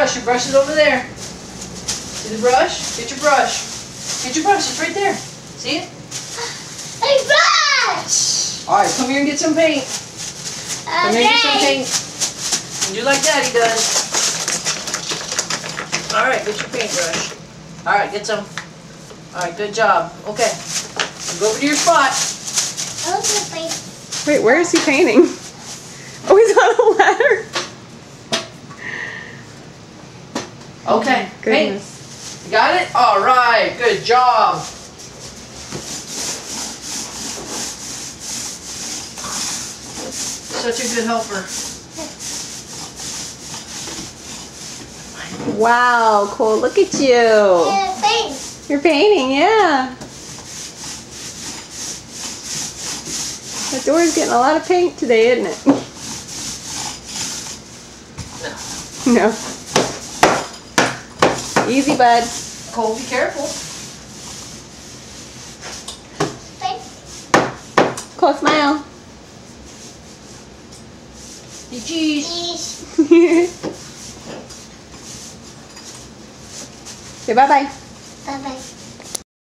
brush. Your brush is over there. See the brush? Get your brush. Get your brush. It's right there. See it? A brush! Alright, come here and get some paint. Come here and get some paint. And do like Daddy does. Alright, get your paintbrush. Alright, get some. Alright, good job. Okay. Go over to your spot. Wait, where is he painting? Oh, he's on a ladder. Okay, paint. Goodness. You got it? Alright, good job. Such a good helper. Wow, Cole, look at you. You're painting, yeah. The door's getting a lot of paint today, isn't it? No. Easy, bud. Cole, be careful. Cole, smile. Hey, cheese. Say bye-bye. Bye-bye.